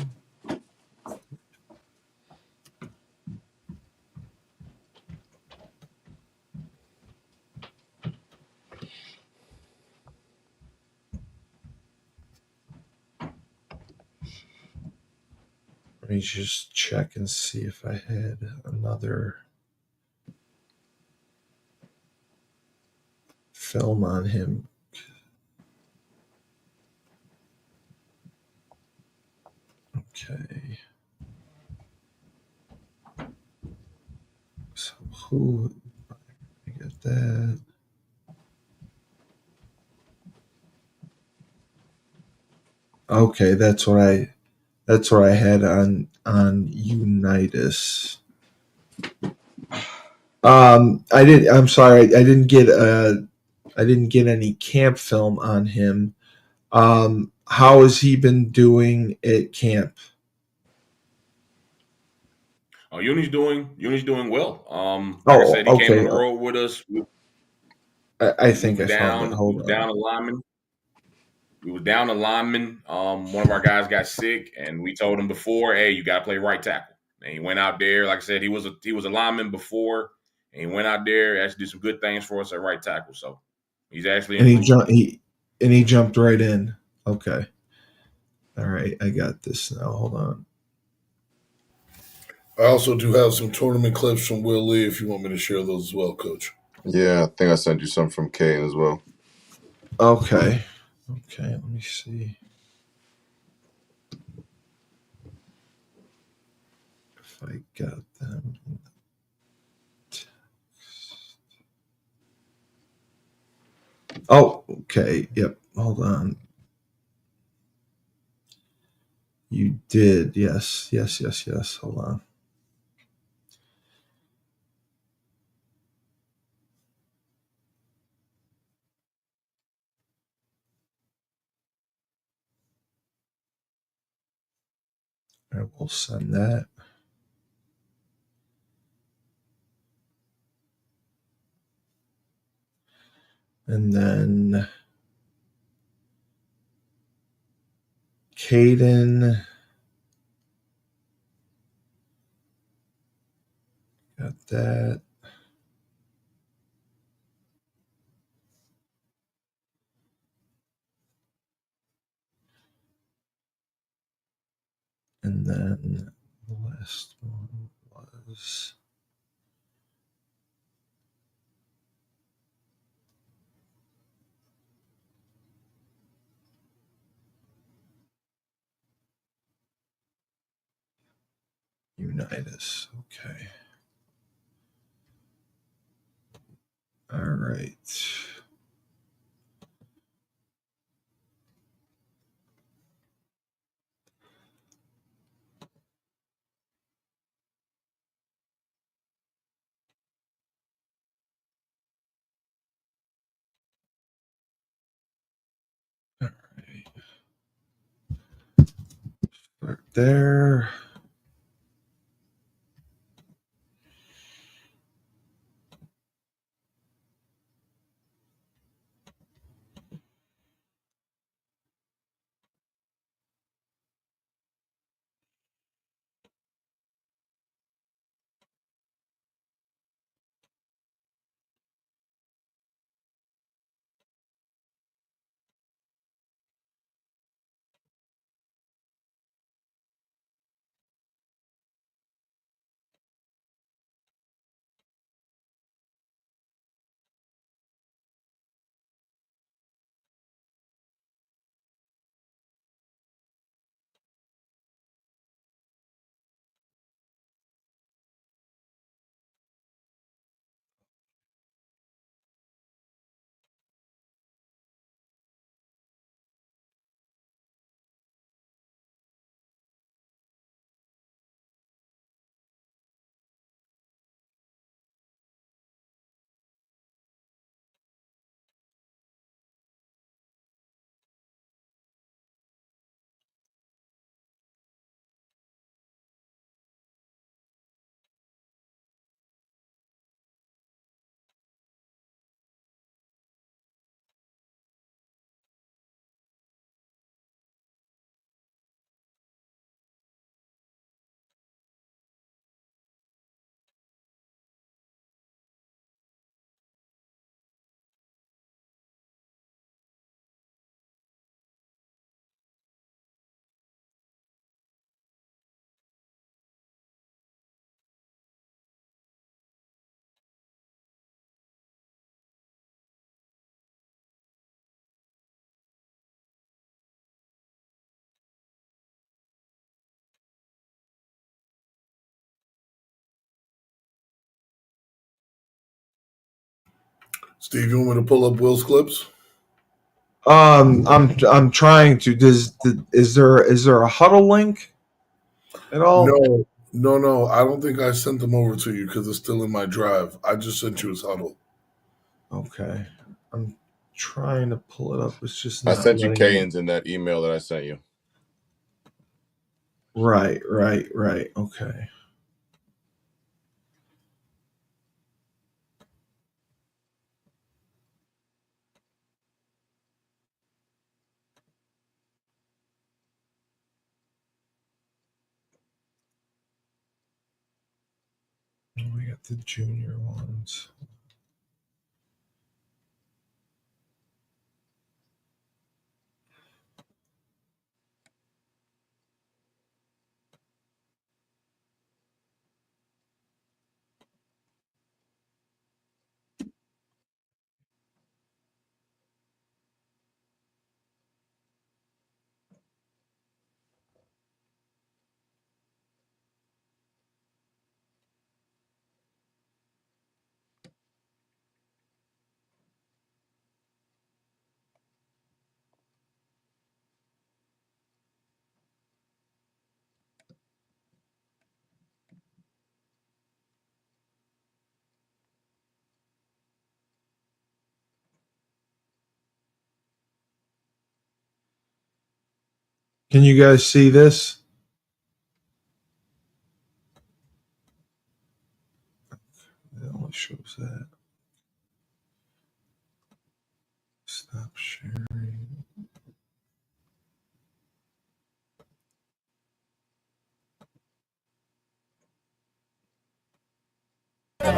Let me just check and see if I had another film on him. Okay. So who? I get that. Okay, that's what I had on Unitas. I'm sorry, I didn't get any camp film on him. How has he been doing at camp? Oh, Uni's doing well. Like I said, he came on the road with us. I think I found it. We was down a lineman. We was down a lineman. One of our guys got sick, and we told him before, "Hey, you got to play right tackle." And he went out there. Like I said, he was a lineman before, and he went out there, actually did some good things for us at right tackle. So he's actually he jumped right in. Okay. All right, I got this now. Hold on. I also do have some tournament clips from Will Lee if you want me to share those as well, Coach. Yeah, I think I sent you some from Kaiymen as well. Okay, let me see if I got them. Oh, okay. Yep. Hold on. You did. Yes. Hold on. I will send that. And then Caden. Got that. And then the last one was Unitas. Okay. All right. All right. Start there. Steve, you want me to pull up Will's clips? I'm trying to. Is there a huddle link at all? No. I don't think I sent them over to you because it's still in my drive. I just sent you his huddle. Okay. I'm trying to pull it up. It's just I not sent you letting me. Kayen's in that email that I sent you. Right. Okay. We got the junior ones. Can you guys see this? it shows that. Stop sharing. Okay.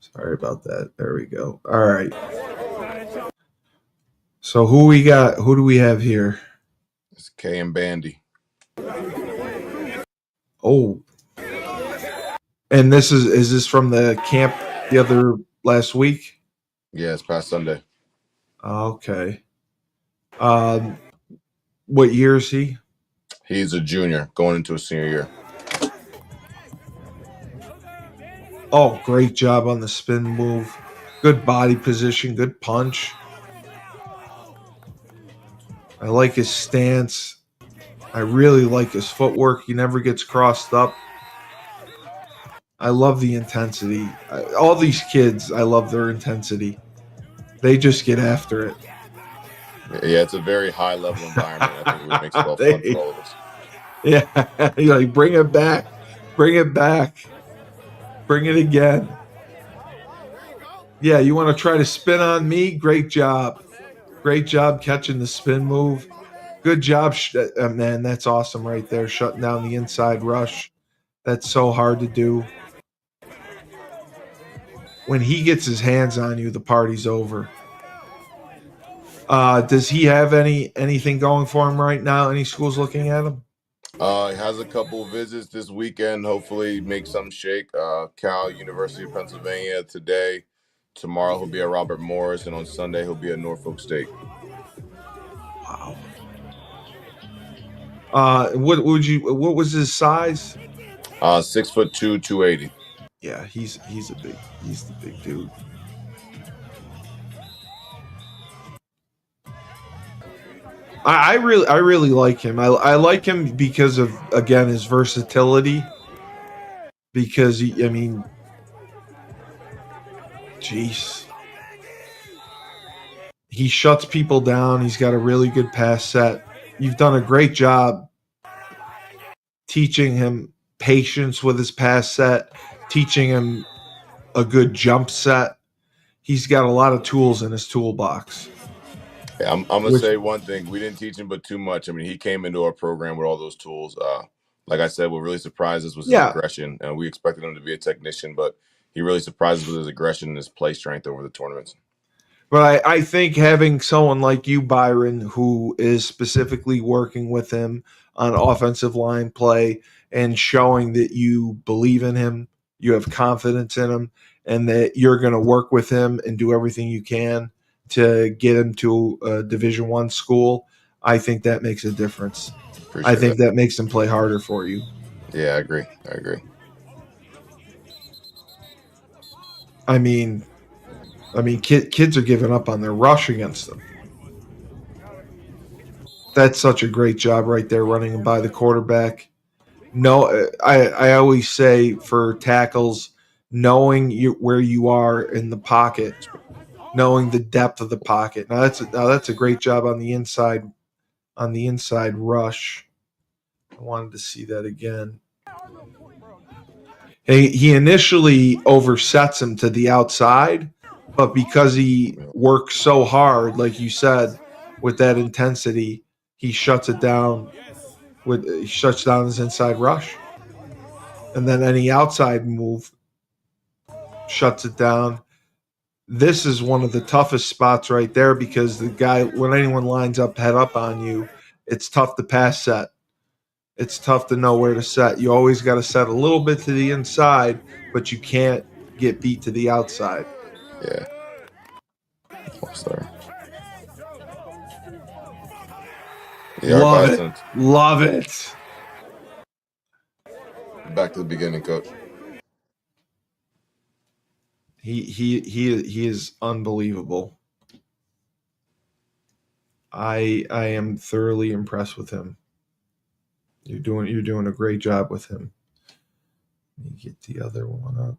Sorry about that. There we go. All right. So who we got? Who do we have here? It's Kaiymen Mbandi. Oh. And this is this from the camp the other last week? Yeah, it's past Sunday. Okay. What year is he? He's a junior going into a senior year. Oh, great job on the spin move. Good body position, good punch. I like his stance. I really like his footwork. He never gets crossed up. I love the intensity. All these kids, I love their intensity. They just get after it. Yeah, it's a very high level environment. I think it makes it all fun for all of us. Yeah, you're like, bring it back. Bring it back. Bring it again. Yeah, you want to try to spin on me? Great job. Great job catching the spin move. Good job, man. That's awesome right there. Shutting down the inside rush. That's so hard to do. When he gets his hands on you, the party's over. Does he have anything going for him right now? Any schools looking at him? He has a couple of visits this weekend. Hopefully, make some shake. Cal, University of Pennsylvania today. Tomorrow he'll be at Robert Morris, and on Sunday he'll be at Norfolk State. Wow. What was his size? 6'2", 280. Yeah, he's the big dude. I really like him. I like him because of, again, his versatility. Because jeez, he shuts people down. He's got a really good pass set. You've done a great job teaching him patience with his pass set, teaching him a good jump set. He's got a lot of tools in his toolbox. Yeah, I'm gonna say one thing. We didn't teach him, but too much. I mean, he came into our program with all those tools. Like I said, what really surprised us was his aggression. We expected him to be a technician, but he really surprised us with his aggression and his play strength over the tournaments. But I think having someone like you, Byron, who is specifically working with him on offensive line play and showing that you believe in him, you have confidence in him, and that you're going to work with him and do everything you can to get him to a Division I school, I think that makes a difference. I think that makes him play harder for you. Yeah, I agree. I mean, kids are giving up on their rush against them. That's such a great job right there, running him by the quarterback. No, I always say for tackles, knowing where you are in the pocket, knowing the depth of the pocket. Now that's a great job on the inside rush. I wanted to see that again. He initially oversets him to the outside, but because he works so hard, like you said, with that intensity, he shuts it down. He shuts down his inside rush, and then any outside move shuts it down. This is one of the toughest spots right there because the guy, when anyone lines up head up on you, it's tough to pass set. It's tough to know where to set. You always got to set a little bit to the inside, but you can't get beat to the outside. Yeah. Love it. Back to the beginning, coach. He is unbelievable. I am thoroughly impressed with him. You're doing a great job with him. Let me get the other one up.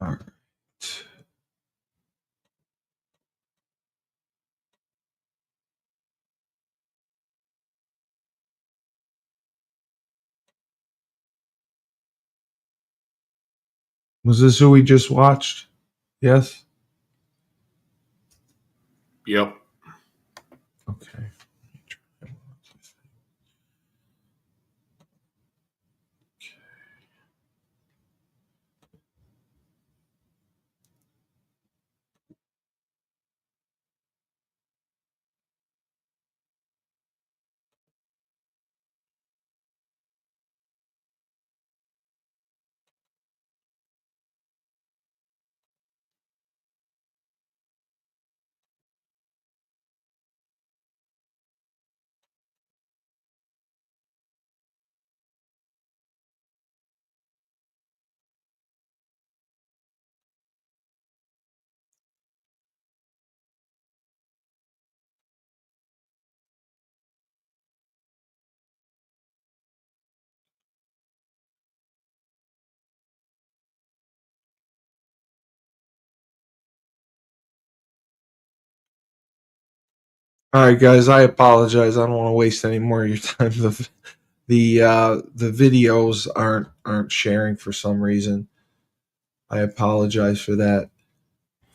All right. Was this who we just watched? Yes? Yep. Okay. All right, guys. I apologize. I don't want to waste any more of your time. The videos aren't sharing for some reason. I apologize for that.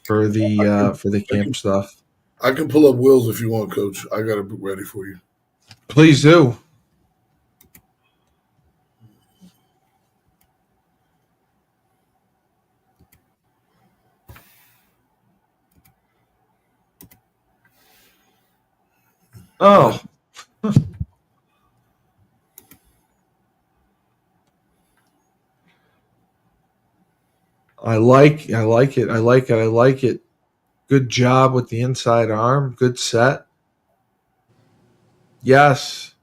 For the camp stuff. I can pull up Will's if you want, Coach. I got it ready for you. Please do. Oh. I like it. I like it. Good job with the inside arm. Good set. Yes.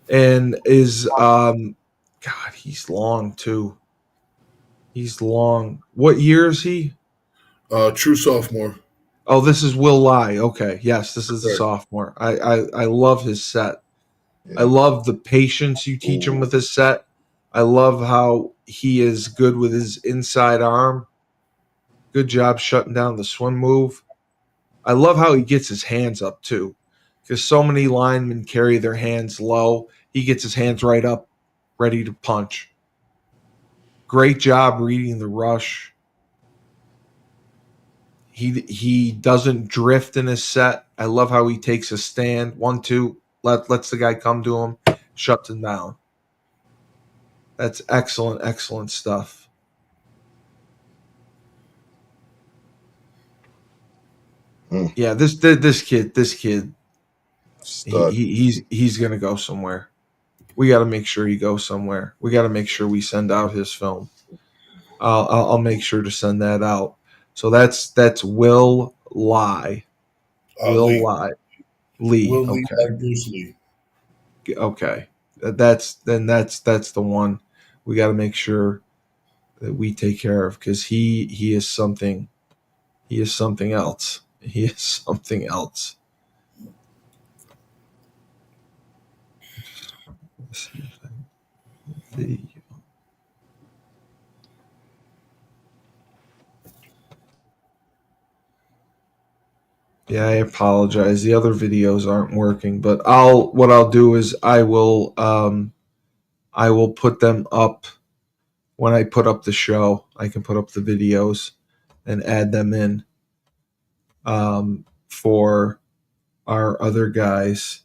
And God, he's long too. He's long. What year is he? True sophomore. Oh, this is Will Lai. Okay. Yes, this is the Correct. sophomore. I love his set. I Yeah. love the patience you teach him with his set. I love how he is good with his inside arm. Good job shutting down the swim move. I love how he gets his hands up too, because so many linemen carry their hands low. He gets his hands right up, ready to punch. Great job reading the rush. He doesn't drift in his set. I love how he takes a stand. 1, 2, lets the guy come to him, shuts him down. That's excellent stuff. Yeah, this kid, Stud. he's gonna go somewhere. We got to make sure he goes somewhere. We got to make sure we send out his film. I'll make sure to send that out. So that's Will Lie. Will Lee. Lie. Lee. Will Lee, Okay. like Bruce Lee. Okay. That's the one we got to make sure that we take care of, because he is something. He is something else. He is something else. Let's see if I video. Yeah, I apologize. The other videos aren't working, but what I'll do is I will put them up when I put up the show. I can put up the videos and add them in for our other guys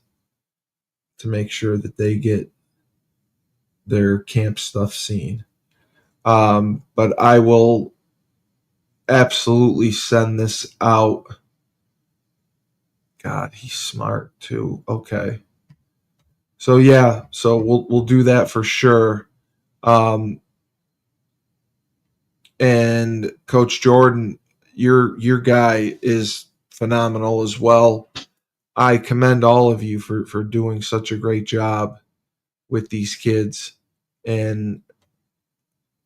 to make sure that they get their camp stuff seen. But I will absolutely send this out. God, he's smart too. Okay. So yeah, so we'll do that for sure. And Coach Jordan, your guy is phenomenal as well. I commend all of you for doing such a great job with these kids, and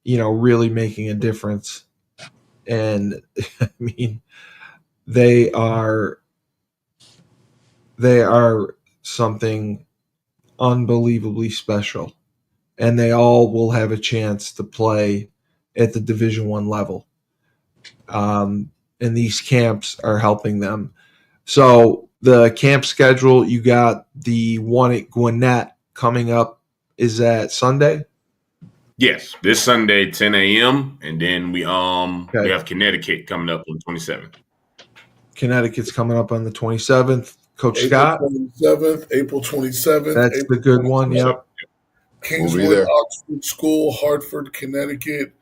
really making a difference. And I mean, they are something unbelievably special, and they all will have a chance to play at the Division I level. And these camps are helping them. So the camp schedule, you got the one at Gwinnett coming up. Is that Sunday? Yes, this Sunday, 10 a.m. And then we Okay. have Connecticut coming up on the 27th. Connecticut's coming up on the 27th. Coach April Scott? 27th, April 27th. That's April the good one, 27th. yep. Kingswood, We'll be there. Oxford School, Hartford, Connecticut.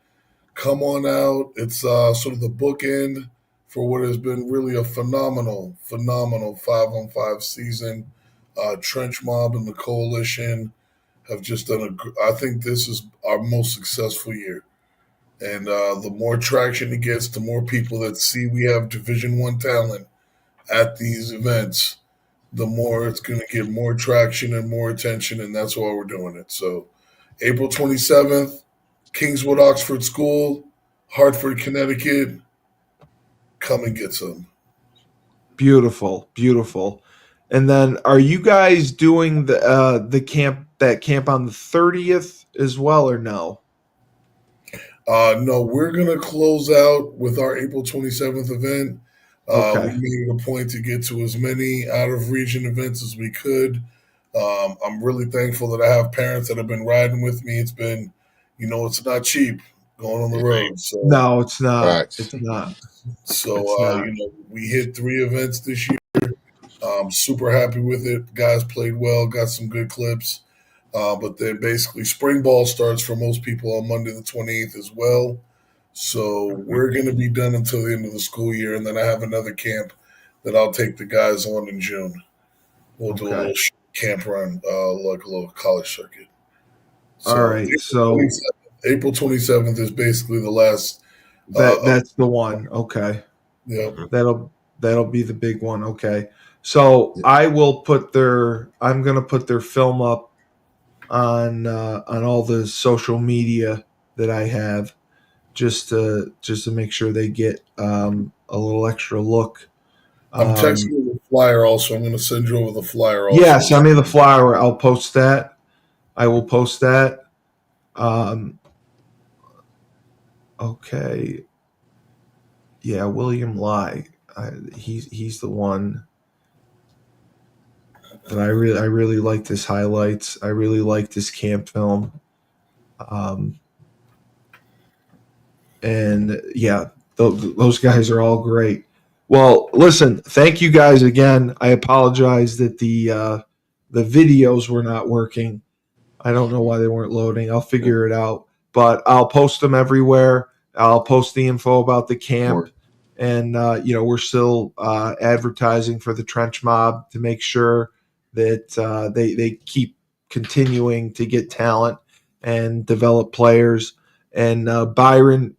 Come on out. It's sort of the bookend for what has been really a phenomenal 5-on-5 season. Trench Mob and the Coalition have just done I think this is our most successful year. And the more traction it gets, the more people that see we have Division I talent at these events, the more it's going to get more traction and more attention, and that's why we're doing it. So April 27th, Kingswood Oxford School, Hartford, Connecticut. Come and get some. Beautiful, beautiful. And then are you guys doing the camp on the 30th as well, or no? No, we're going to close out with our April 27th event. Okay. We made it a point to get to as many out-of-region events as we could. I'm really thankful that I have parents that have been riding with me. It's been, it's not cheap going on the road. So, no, it's not. Facts. It's not. So, It's not. we hit 3 events this year. I'm super happy with it. Guys played well, got some good clips. But then basically spring ball starts for most people on Monday the 28th as well. So we're going to be done until the end of the school year. And then I have another camp that I'll take the guys on in June. We'll do a little camp run, like a little college circuit. So all right. April 27th is basically the last. That's the one. Okay. Yeah. That'll be the big one. Okay. So I'm going to put their film up on all the social media that I have, just to make sure they get a little extra look. I'm texting you the flyer also. I'm going to send you over the flyer also. Yeah, send me the flyer. I'll post that. I will post that. Okay. Yeah, William Lai. He's the one that I really liked his highlights. I really liked his camp film. And yeah, those guys are all great. Well, listen, thank you guys again. I apologize that the videos were not working. I don't know why they weren't loading. I'll figure it out, but I'll post them everywhere. I'll post the info about the camp. And, we're still advertising for the Trench Mob to make sure that they keep continuing to get talent and develop players. And Byron,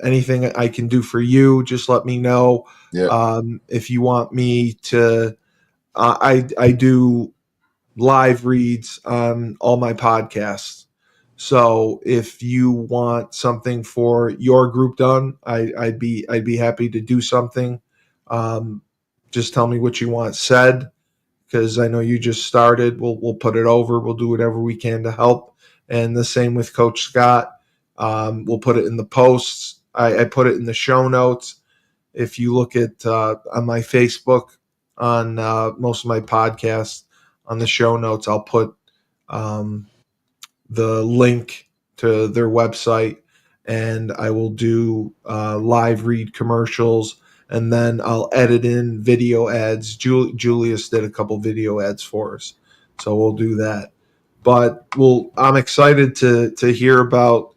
anything I can do for you, just let me know. Yeah. If you want me to, I do live reads on all my podcasts. So if you want something for your group done, I'd be happy to do something. Just tell me what you want said, because I know you just started. We'll put it over. We'll do whatever we can to help. And the same with Coach Scott. We'll put it in the posts. I put it in the show notes. If you look at on my Facebook, on most of my podcasts, on the show notes, I'll put the link to their website, and I will do live read commercials, and then I'll edit in video ads. Julius did a couple video ads for us, so we'll do that. But I'm excited to hear about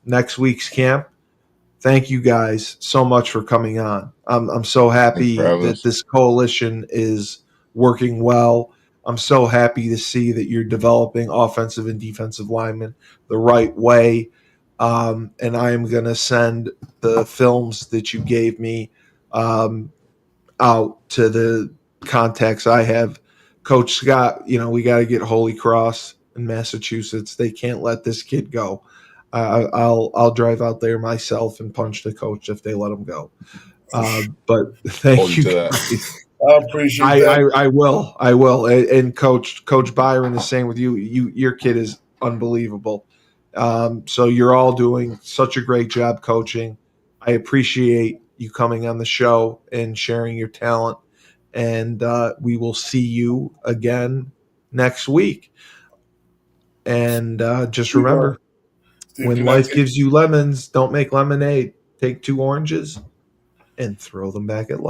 next week's camp. Thank you guys so much for coming on. I'm so happy that this coalition is working well. I'm so happy to see that you're developing offensive and defensive linemen the right way. And I am going to send the films that you gave me out to the contacts I have. Coach Scott, we got to get Holy Cross in Massachusetts. They can't let this kid go. I'll drive out there myself and punch the coach if they let him go. But thank you guys. I appreciate that. I will. And Coach Byron is saying with you, your kid is unbelievable. So you're all doing such a great job coaching. I appreciate you coming on the show and sharing your talent. And we will see you again next week. And just remember, If when you're not life gives you lemons, don't make lemonade. Take 2 oranges and throw them back at life.